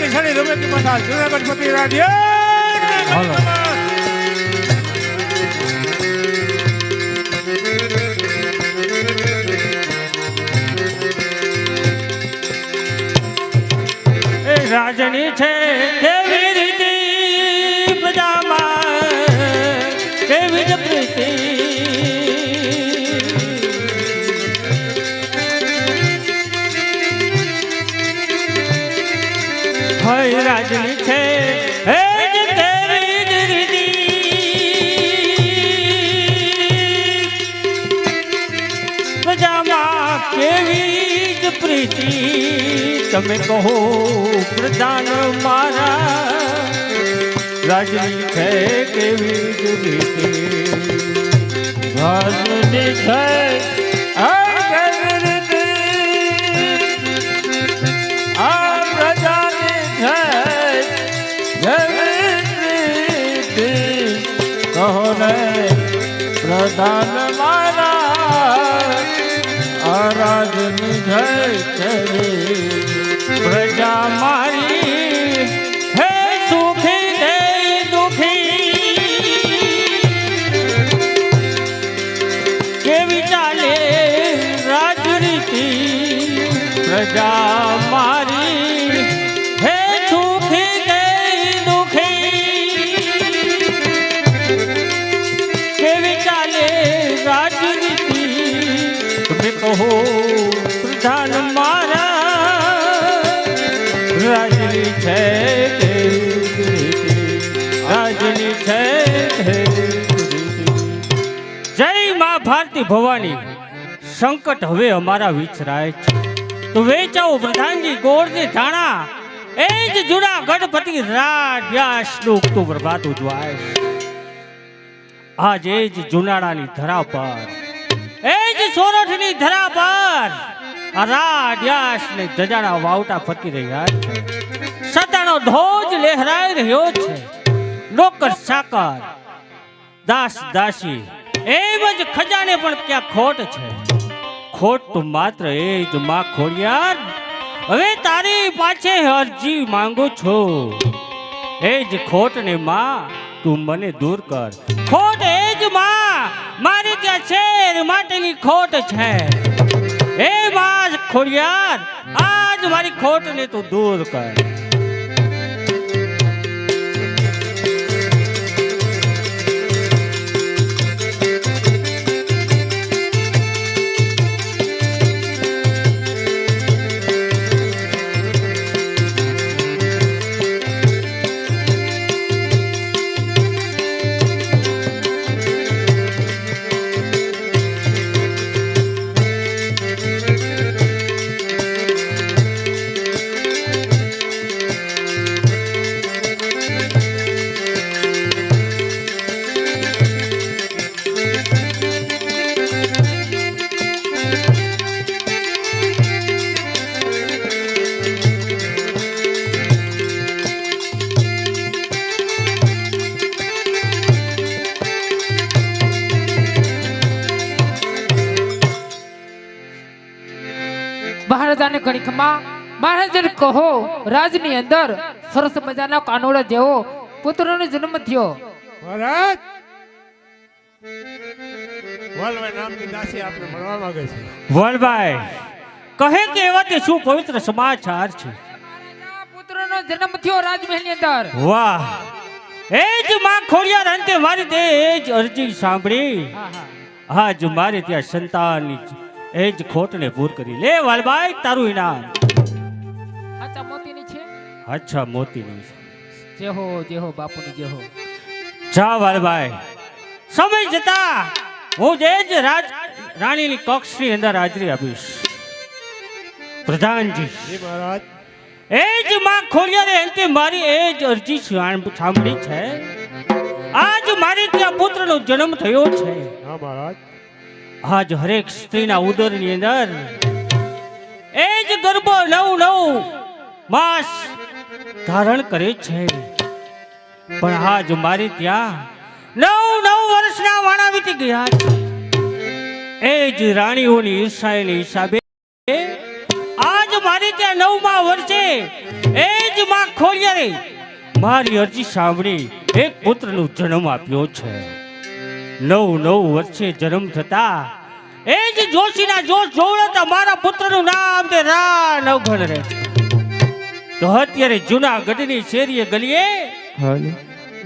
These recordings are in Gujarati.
ભાગ્યશાળી રમે की माता जूनागढ़ पति राज्य हेलो ए राजनी छे केवी रीति प्रजामा केवी ज प्रीति हाय राजनी छे हे ज केवी ज रीति प्रजामा केवी ज प्रीति તમે કહો પ્રધાન મારા રાજની છે કેવી જ રીતે રાજની છે આ કેવી રીતે આ પ્રજાની છે કેવી રીતે કહો ને પ્રધાન મારા આ રાજની છે કેવી प्रजा मारी है सुखी दे दुखी केवी चाले राजनीति प्रजा मारी है सुखी दे दुखी केवी चाले राजनीति तुम्हें कहो प्रधान मारा રાજની છે રાજની છે જય માં ભારતી ભવાની સંકટ હવે અમારા વિચરાય છે તો વેચાઓ પ્રધાનજી ગોળની ધાણા એ જ જુડા ગણપતિ રાજ્યાસ નું પ્રભાત ઉજવાય આજ એ જ જુનાળાની ધરા પર એ જ સોરઠની ધરા પર રાડ્યાસ ને ધજાના વાવટા ફરકી રહ્યા છે સતાનો ધોજ લહેરાઈ રહ્યો છે નોકર ચાકર દાસ દાસી એમ જ ખજાને પણ ક્યાં ખોટ છે ખોટ તો માત્ર એ જ માં ખોડિયાર હવે તારી પાછે અરજી માંગુ છું એ જ ખોટ ને માં તું મને દૂર કર ખોટ એ જ માં મારી ત્યાં શેર માટેની ખોટ છે એ બાજ ખોડિયાર આજ મારી ખોટ ને તું દૂર કર મહારાજાને ગણિકમાં મહારાજાને કહો રાજની અંદર સરસ મજાના કાનોડા જેવો પુત્રનો જન્મ થયો મહારાજ વલભાઈ નામની દાસી આપણે મળવા માંગે છે વલભાઈ કહે કે એવા તે શું પવિત્ર સમાચાર છે પુત્રનો જન્મ થયો રાજમહેલની અંદર વાહ એ જ માં ખોડિયાર અંતે મારી તે જ અરજી સાંભળી આજ મારે ત્યાં સંતાનની એ જ ખોટને પૂર કરી લે વાલભાઈ તારું ઇનામ અચ્છા મોતીની છે અચ્છા મોતીની જેહો બાપુની જેહો જા વાલભાઈ સમય જતા હું જે જ રાણીની કક્ષની અંદર હાજરી આપીશ પ્રધાનજી મહારાજ એ જ માં ખોડિયારે અંતે મારી એ જ અરજી સાંભળી છે આજ મારી ત્યાં પુત્રનો જન્મ થયો છે હા મહારાજ આજ હરેક સ્ત્રીના ઉદરની અંદર એ જ ગર્ભ નવ માસ ધારણ કરે છે પણ આજ મારી ત્યાં 9 વર્ષના વાણા વીતી ગયા છે એ જ રાણીઓની ઈર્ષાની હિસાબે આજ મારી ત્યાં 9મા વર્ષે એ જ માં ખોડિયારે મારી અરજી સાંભળી એક પુત્રનો જન્મ આપ્યો છે. 9 વર્ષે જન્મ થતા એ જ જોશીના જોશ જોવડતા મારા પુત્રનું નામ તે રા નવઘણ રહે. તો અત્યારે જૂનાગઢની શેરીએ ગલીએ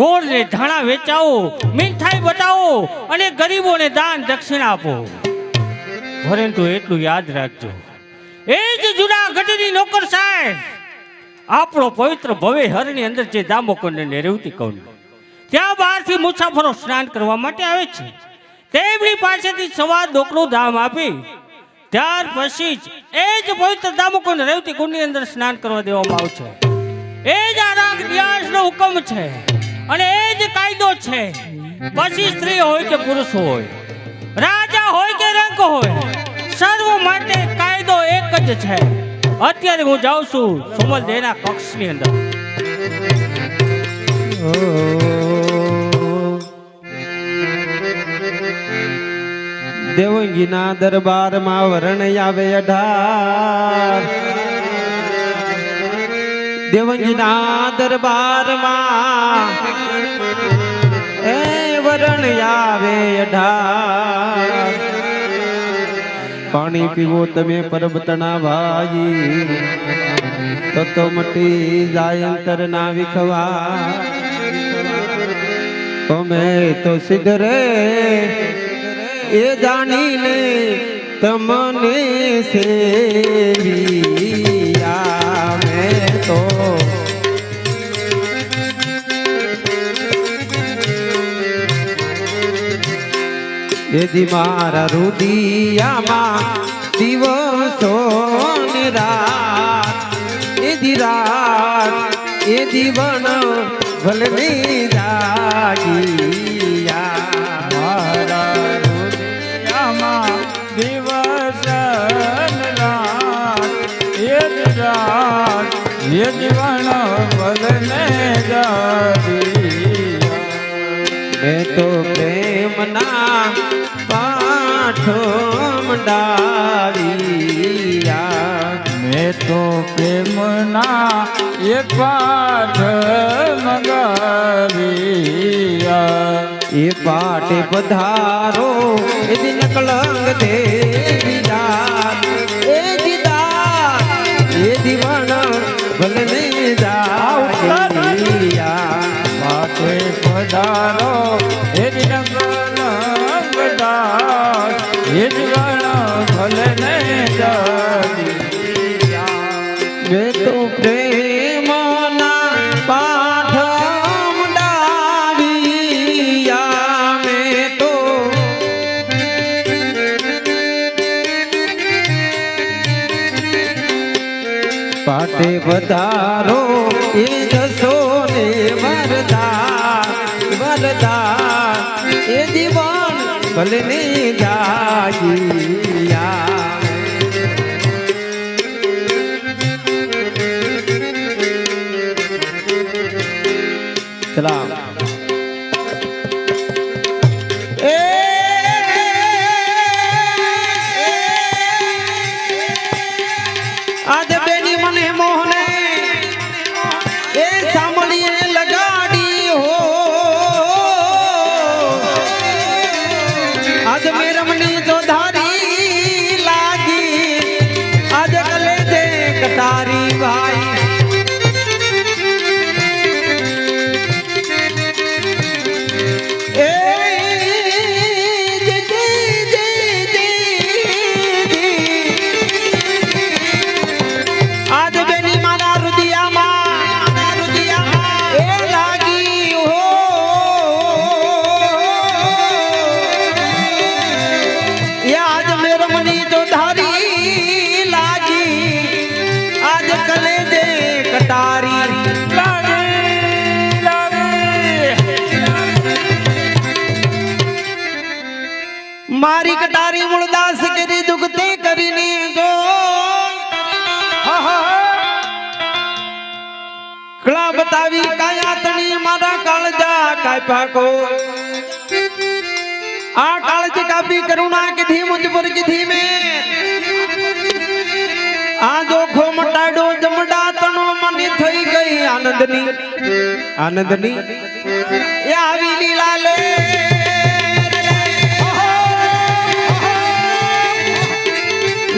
ગોળ ને ધાણા વેચાવો, મીઠાઈ બતાવો અને ગરીબોને દાન દક્ષિણા આપો. પરંતુ એટલું યાદ રાખજો, એ જ જૂનાગઢની નોકર સાહેબ આપણો પવિત્ર ભવે હરની અંદર જે દામોકુંડ ને રેવતી કુંડ ત્યાં બહારથી મુસાફરો સ્નાન કરવા માટે આવે છે, તેમની પાસેથી સવા ડોકનું દામ આપી ત્યાર પછી જ એ જ પવિત્ર દામોકુંડ રેવતી કુંડની અંદર સ્નાન કરવા દેવામાં આવશે. એ જ આ રાગ ન્યાસનો હુકમ છે અને એ જ કાયદો છે. પછી સ્ત્રી હોય કે પુરુષ હોય, રાજા હોય કે રંક હોય, સર્વ માટે કાયદો એક જ છે. અત્યારે હું જાઉં છું સુમલદેના કક્ષની અંદર. દેવંગીના દરબારમાં વરણ આવે 18. દેવંગીના દરબારમાં એ વરણ આવે 18. પાણી પીવો તમે પરબતના ભાઈ, તો મટી જાય અંતર ના વિખવા. તમે તો સિદ્ધ રે એ જાણીને તમને સેવિયા મેં તો. એદી મારા રુદિયામાં દિવસો ને રાત, એદી રાત એ દીવન ભલને જાગિયા. મારા રુદિયામાં દિવસ ને રાત, એ રાત એ દીવન ભલને જાગિયા. મેં તો પ્રેમના પાઠો મંડાવ્યા. મેં તો પ્રેમના એક પાઠ મંગાવ્યા. એ પાટે પધારો એ દિન કલંગ દેવી દાત, એ દીદાત એ દીવાન ભલને જાગિયા. પાટે પધારો એ દિન કલંગદાસ, એ જીવન ભલને જાગિયા. મેં તો પ્રેમના પાઠ મંડાવ્યા. મેં તો પાટે વધારો એ જશો ને વરદાન, વરદાન એ દીવાન ભલને જાગિયા. સલામ. આજ બેની મને મોહને એ સાંભળીએ લગાડી હો. આજ મેરમની તો ધારી લાગી, આજ ગલે દે કટારી ભાઈ. મારી કટારી મૂળદાસ કરી દુખતે કરીને જો કળા બતાવી કાયા તણી મારા કાળજા કાપ્યા કો. આ કાળજ કાપી કરુણા કીધી મુજ પર કીધી મેં. આ દોખો મટાડો જમડા તણો મની થઈ ગઈ આનંદ આનંદની એ આવી લીલા લે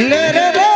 લે રે રે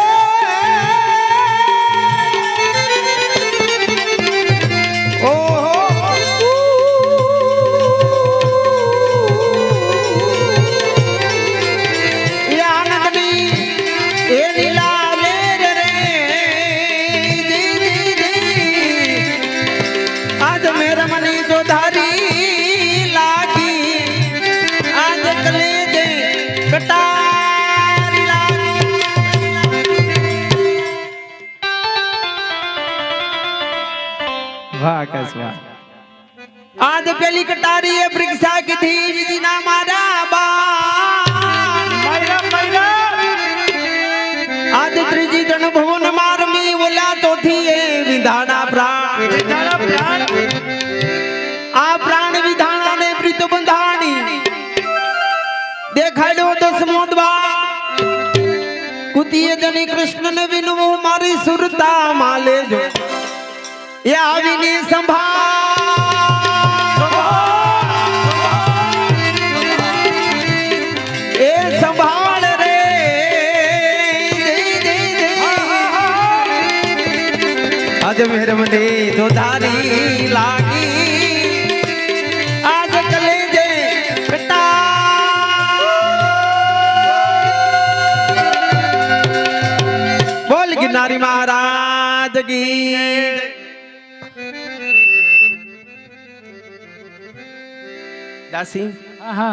आज पेली कटारी है परीक्षा की थी विदिना मारा बाण आज त्रिजी जन भवन मारमी बोला तो थी ये विधाना प्राण आ प्राण विधाना ने प्रीत बंधानी देखा लो दसमो द्वार कुतिये जनी कृष्ण ने विनु मारी सुरता माले जो ये आविनी संभाल ए संभाल रे आज मेरे मने तो धारी लागी आज कले जे बेटा बोल गिरनारी महाराज की દાસી હા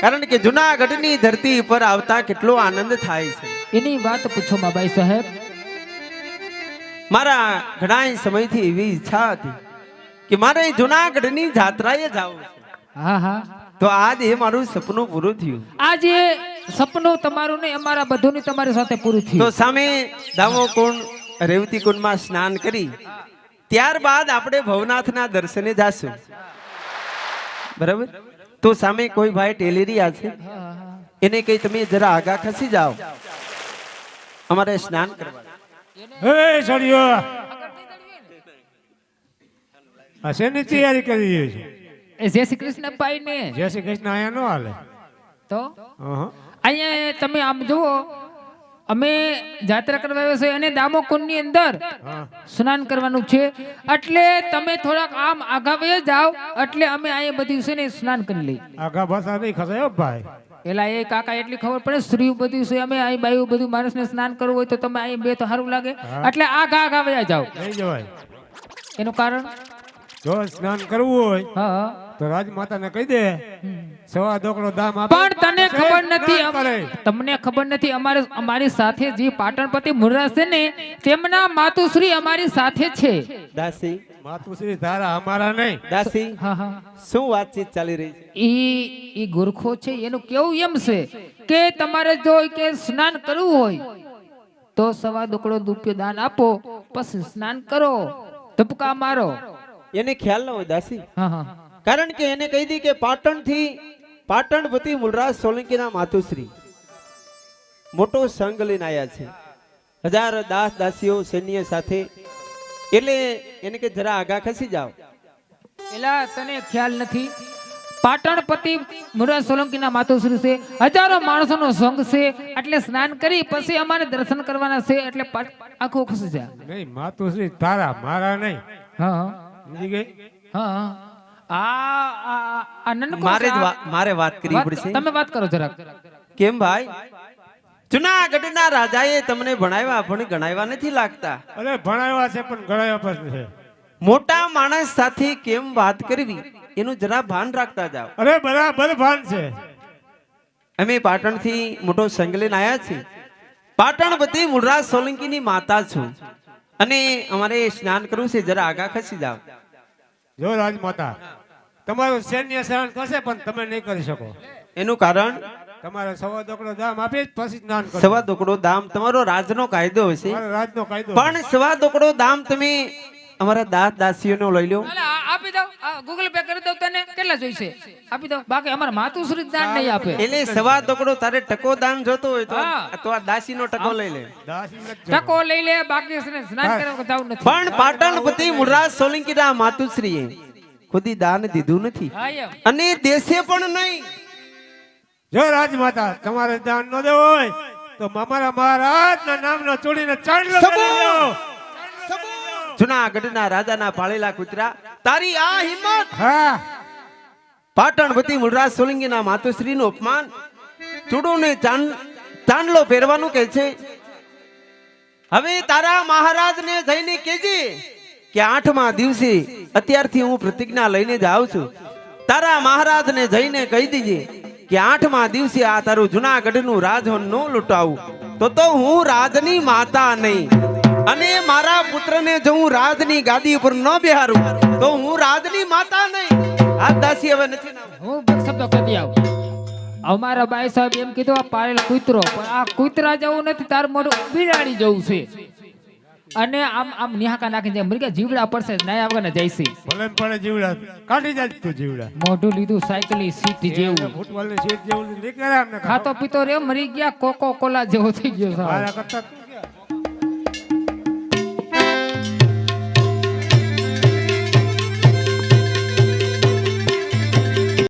કારણ કે જૂનાગઢની ધરતી પર આવતા કેટલો આનંદ થાય છે એની વાત પૂછો બાબાઈ સાહેબ મારા ઘણા સમયથી એવી ઈચ્છા હતી કે મારે જૂનાગઢની જાત્રાએ જવું છે હા હા તો આજ એ મારું સપનું પૂરું થયું આજે સપનું તમારું ને અમારા બધુંની તમારી સાથે પૂરું તો થયું સામે દામો કુંડ રેવતી કુંડમાં સ્નાન કરી ત્યારબાદ આપણે ભવનાથના દર્શને જાશું બરાબર તો સામે કોઈ ભાઈ ટેલેરિયા છે એને કઈ તમે જરા આગા ખસી જાઓ અમારે સ્નાન કરવા હે સળિયો આ શેની તૈયારી કરી રહ્યો છે એ જય શ્રી કૃષ્ણ ભાઈ ને જય શ્રી કૃષ્ણ અહીંયા નો હાલે તો અહં. અહીંયા તમે આમ જુઓ અમે જાત્રા કરવા આવ્યા છે અને દામોકુંડ ની અંદર હા સ્નાન કરવાનું છે એટલે તમે થોડાક આમ આગા વહી જાઓ એટલે અમે અહીંયા બધી છે ને સ્નાન કરી લઈ આગા ભાષા નહીં ખસાયો ભાઈ એલા એ કાકા એટલી ખબર પડે સ્ત્રીઓ બધી છે અમે અહીં બાયું બધું માણસને સ્નાન કરવું હોય તો તમે અહીં બે તો સારું લાગે હા. એટલે આગા આગા વહી જાઓ નહીં જવાય એનું કારણ જો સ્નાન કરવું હોય હા તો રાજમાતાને કહી દે સવા દોકડો દામ આપે પણ તને ખબર નથી સ્નાન કરે. તમને ખબર નથી અમારી સાથે જે પાટણપતિ મુરરાજ છે ને તેમના માતુશ્રી અમારી સાથે છે દાસી માતુશ્રી તારા અમારા નહીં દાસી હા હા શું વાતચીત ચાલી રહી છે ઈ ગુરખો છે એનું કેવું એમ છે કે તમારે જો કે સ્નાન કરવું હોય તો સવા દુકડો રૂપિયો દાન આપો પછી સ્નાન કરો ધબકા મારો એને ખ્યાલ ન હોય દાસી હા હા કારણ કે એને કહી દી કે પાટણપતિ મૂળરાજ સોલંકીના માતુશ્રી મોટો સંઘ લઈને આવ્યા છે હજાર દાસ દાસીઓ સૈન્ય સાથે એટલે એને કે જરા આગા ખસી જાઓ એલા તને ખ્યાલ નથી પાટણપતિ મુરરાજ સોલંકીના માતુશ્રી છે હજારો માણસોનો સંઘ છે એટલે સ્નાન કરી પછી અમારે દર્શન કરવાના છે એટલે આખો ખસી જા નહીં માતુશ્રી તારા મારા નહીં હા હા સમજી ગઈ હા આ નનકો મારે વાત કરવી પડશે તમે વાત કરો જરાક કેમ ભાઈ જૂનાગઢના રાજાએ તમને ભણાવ્યા પણ ગણાવ્યા નથી લાગતા અરે ભણાવ્યા છે પણ ગણાવ્યા પણ છે મોટા માણસ સાથે કેમ વાત કરવી એનું જરા ભાન રાખતા જાઓ અરે બરાબર ભાન છે અમે પાટણથી મોટો સંઘ લઈને આવ્યા છીએ પાટણપતિ મૂળરાજ સોલંકીની માતા છું અને અમારે સ્નાન કરવું છે જરા આગા ખસી જાઓ જો રાજમાતા તમારું સૈન્ય સહન કરશે પણ તમે નહીં કરી શકો એનું કારણ તમારે સવા દોકડો દામ આપી જ પછી સ્નાન કરો સવા દોકડો દામ તમારો રાજનો કાયદો હશે મારો રાજનો કાયદો પણ સવા દોકડો દામ તમે અમારા દાસ દાસીઓનો લઈ લો આપી દઉં ગૂગલ પે કરી દઉં તને કેટલા જોઈશે આપી દો બાકી અમારા માતુશ્રી જ દાન નહીં આપે એટલે સવા તોકડો તારે ટકો દાન જોતો હોય હા. તો આ દાસીનો ટકો લઈ લે. દાસી નથી જોઈ. ટકો લઈ લે બાકી છે ને સ્નાન કરવા જવું નથી પણ પાટણપતિ મૂળરાજ સોલંકીના માતુશ્રીએ ખુદી દાન દીધું નથી હા એમ અને દેશે પણ નહીં. જો રાજમાતા તમારે દાન ન દેવું હોય તો અમારા મહારાજના નામનો ચોડીને ચાંદલો કરી લ્યો. જુનાગઢના રાજાના પાળેલા કૂતરા તારી આ હિંમત હા પાટણપતિ મૂળરાજ સોલંકીના માતુશ્રીનું અપમાન ચૂડોને ચાંદલો પહેરવાનું કહે છે. હવે તારા મહારાજને જઈને કહેજે કે 8મા દિવસે અત્યારથી હું પ્રતિજ્ઞા લઈને જ આવું છું. તારા મહારાજને જઈને કહી દીજે કે 8મા દિવસે આ તારું જુનાગઢનું રાજહન ન લૂંટાવું તો હું રાજની માતા નહીં અને મારા પુત્રને જો હું રાજની ગાદી ઉપર ન બેહારું તો હું રાજની માતા નહીં. આ દાસી હવે નથી ના. હું બે શબ્દો કહી આવું અમારા બાઈ સાહેબ એમ કીધું આ પાળેલ કૂતરો પણ આ કૂતરા જવું નથી તાર મોઢું બિલાડી જવું છે અને આમ આમ નિહાકા નાખી જાય મરી ગયા જીવડા પડશે નાયા વગર ને જઈશી ભલે ને પડે જીવડા કાઢી જાય તું જીવડા મોઢું લીધું સાયકલની સીટ જેવું ફૂટબોલની સીટ જેવું નીકળે અમને ખાતો પીતો રે મરી ગયા કોકો કોલા જેવો થઈ ગયો સાહેબ. મારા કરતા